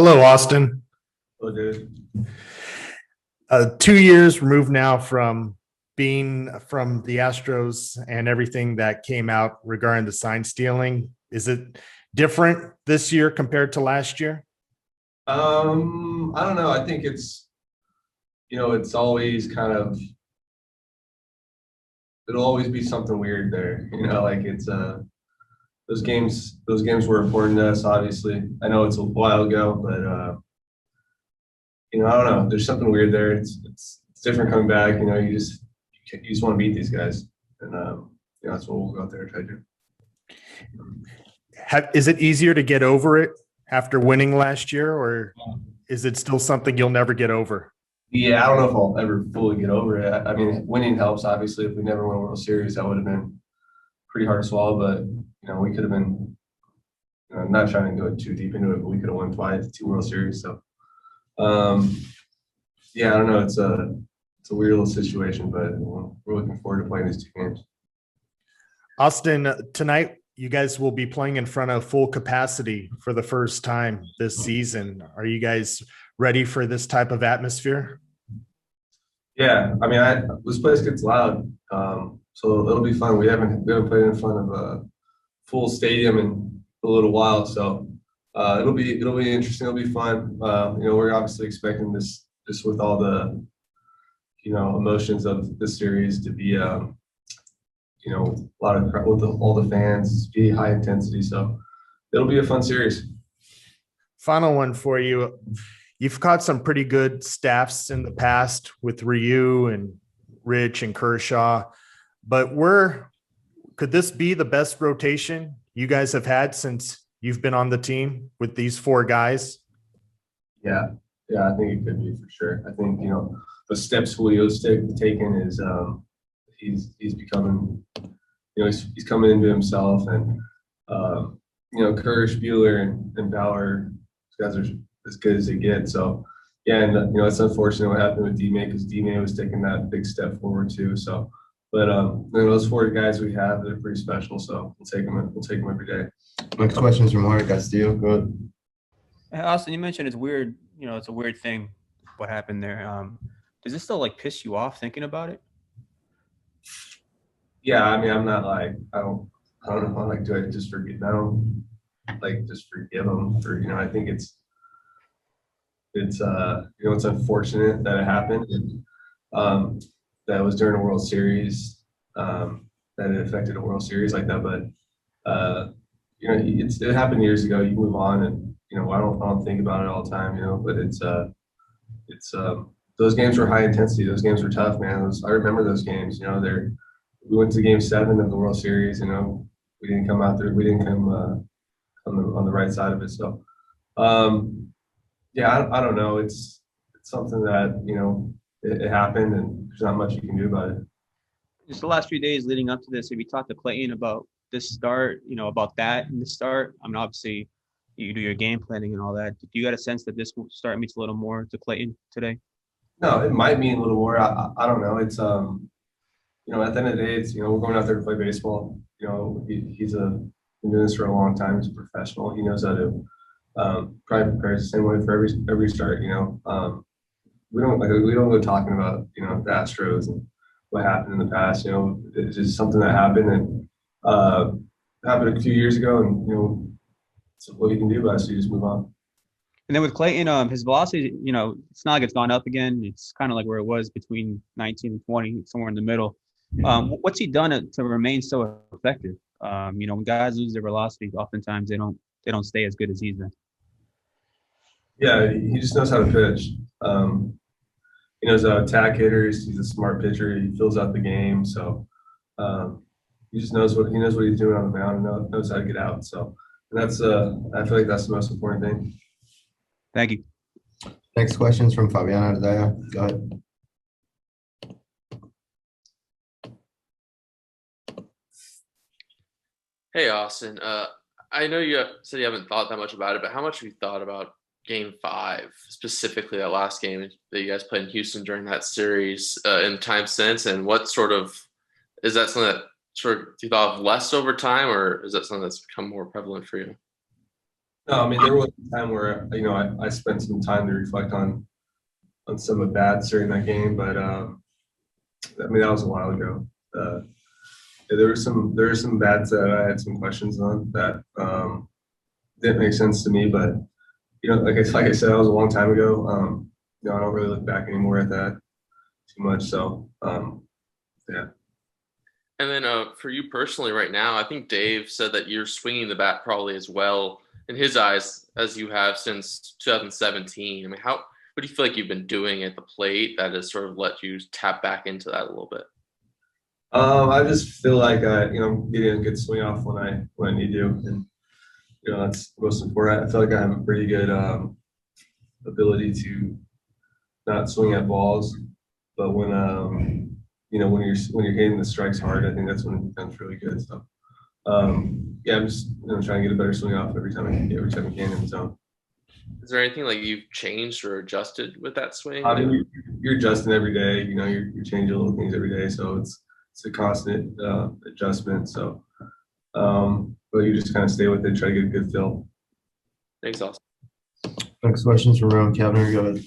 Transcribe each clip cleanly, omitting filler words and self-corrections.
Hello, Austin. Oh, dude. 2 years removed now from being from the Astros and everything that came out regarding the sign stealing. Is it different this year compared to last year? I don't know. I think it's always it'll always be something weird there. Like those games were important to us, obviously. I know it's a while ago, but I don't know. There's something weird there. It's different coming back. You just want to beat these guys, and that's what we'll go out there and try to do. Is it easier to get over it after winning last year, or is it still something you'll never get over? Yeah, I don't know if I'll ever fully get over it. I mean, winning helps. Obviously, if we never won a World Series, that would have been pretty hard to swallow. But we could have been. I'm not trying to go too deep into it, but we could have won twice, 2 World Series. So, yeah, I don't know. It's a weird little situation, but we're looking forward to playing these 2 games. Austin, tonight you guys will be playing in front of full capacity for the first time this season. Are you guys ready for this type of atmosphere? Yeah, I mean, this place gets loud, so it'll be fun. We haven't played in front of a full stadium in a little while, so it'll be interesting. It'll be fun. We're obviously expecting this just with all the emotions of the series to be a lot of with all the fans, be high intensity. So it'll be a fun series. Final one for you. You've caught some pretty good staffs in the past with Ryu and Rich and Kershaw, but could this be the best rotation you guys have had since you've been on the team with these 4 guys? Yeah, I think it could be for sure. I think the steps Julio's taken is he's becoming he's coming into himself, and Kersh, Buehler, and Bauer, these guys are as good as they get. So yeah, and it's unfortunate what happened with D-May, because D-May was taking that big step forward too. So, but those 4 guys we have, they're pretty special. So we'll take them. We'll take them every day. Next question is from Jorge Castillo. Go ahead. Hey, Austin, you mentioned it's weird. It's a weird thing what happened there. Does this still piss you off thinking about it? Yeah, I mean, I'm not I don't know. Do I just forget? I don't just forgive them for I think it's it's unfortunate that it happened. That was during a World Series. That it affected a World Series like that, but it happened years ago. You move on, and I don't think about it all the time. But it's those games were high intensity. Those games were tough, man. I remember those games. We went to Game 7 of the World Series. We didn't come out there. We didn't come on the right side of it. So, yeah, I don't know. It's something that it happened, and there's not much you can do about it. Just the last few days leading up to this, have you talked to Clayton about this start? About that in the start. I mean, obviously, you do your game planning and all that. Do you got a sense that this start means a little more to Clayton today? No, it might mean a little more. I don't know. It's at the end of the day, it's we're going out there to play baseball. He's been doing this for a long time. He's a professional. He knows how to probably prepares the same way for every start. We don't go talking about the Astros and what happened in the past. It's just something that happened, and happened a few years ago, and it's what you can do about it. So you just move on. And then with Clayton, his velocity, it's not like it's gone up again. It's kind of like where it was between 19 and 20, somewhere in the middle. What's he done to remain so effective? When guys lose their velocity, oftentimes they don't stay as good as he's been. Yeah, he just knows how to pitch. He knows how to attack hitters. He's a smart pitcher. He fills out the game. So he just knows what he's doing on the mound, and knows how to get out. So that's I feel like that's the most important thing. Thank you. Next question is from Fabian Ardaya. Go ahead. Hey, Austin. I know you said you haven't thought that much about it, but how much have you thought about Game 5, specifically that last game that you guys played in Houston during that series in time since? And what is that something that you thought of less over time, or is that something that's become more prevalent for you? No, I mean, there was a time where, I spent some time to reflect on some at bats during that game, but I mean, that was a while ago. Yeah, there were some bats that I had some questions on that didn't make sense to me, but like I said, that was a long time ago. I don't really look back anymore at that too much. So yeah. And then for you personally, right now, I think Dave said that you're swinging the bat probably as well in his eyes as you have since 2017. I mean, what do you feel like you've been doing at the plate that has sort of let you tap back into that a little bit? I just feel like I'm getting a good swing off when I need to, and that's most important. I feel like I have a pretty good ability to not swing at balls, but when you're hitting the strikes hard, I think that's when it becomes really good. So yeah, I'm just trying to get a better swing off every time I can in the zone. Is there anything like you've changed or adjusted with that swing? I mean, you're adjusting every day. You're changing little things every day, so it's a constant adjustment. So, but you just kind of stay with it, try to get a good feel. Thanks, Austin. Next questions from Rowan Kavner. Go ahead.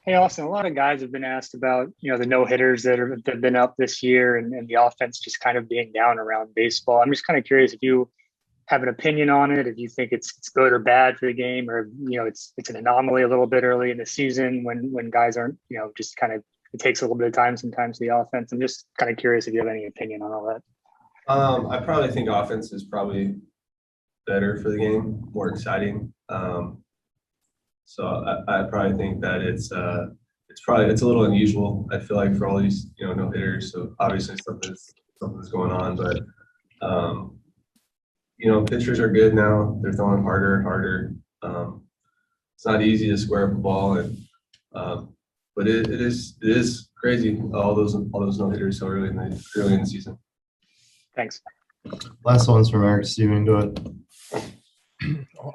Hey, Austin, a lot of guys have been asked about, the no-hitters that have been up this year and the offense just kind of being down around baseball. I'm just kind of curious if you have an opinion on it, if you think it's good or bad for the game, or, it's an anomaly a little bit early in the season when guys aren't, just kind of, it takes a little bit of time sometimes the offense. I'm just kind of curious if you have any opinion on all that. I probably think offense is probably better for the game, more exciting. So I probably think that it's a little unusual. I feel like for all these no hitters, so obviously something's going on, but pitchers are good now. They're throwing harder and harder. It's not easy to square up a ball, and but it is crazy all those no hitters so early in the season. Thanks. Last one's from Eric Steven. Go ahead.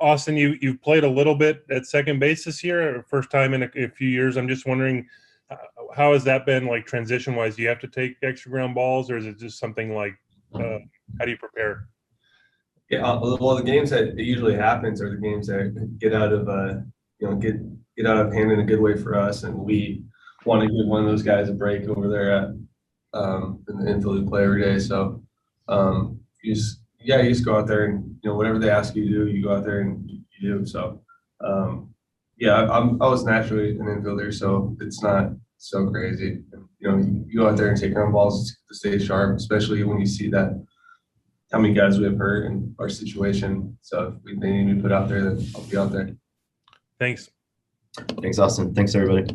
Austin, you've played a little bit at second base this year, first time in a few years. I'm just wondering, how has that been, like, transition-wise? Do you have to take extra ground balls, or is it just something like, how do you prepare? Yeah, well, the games that it usually happens are the games that get out of get out of hand in a good way for us, and we want to give one of those guys a break over there at in the infield we play every day. So you just go out there and whatever they ask you to do, you go out there and you do. So yeah, I was naturally an infielder, so it's not so crazy. You go out there and take ground balls to stay sharp, especially when you see that how many guys we have hurt in our situation. So if they need me put out there, then I'll be out there. Thanks. Thanks, Austin. Thanks, everybody.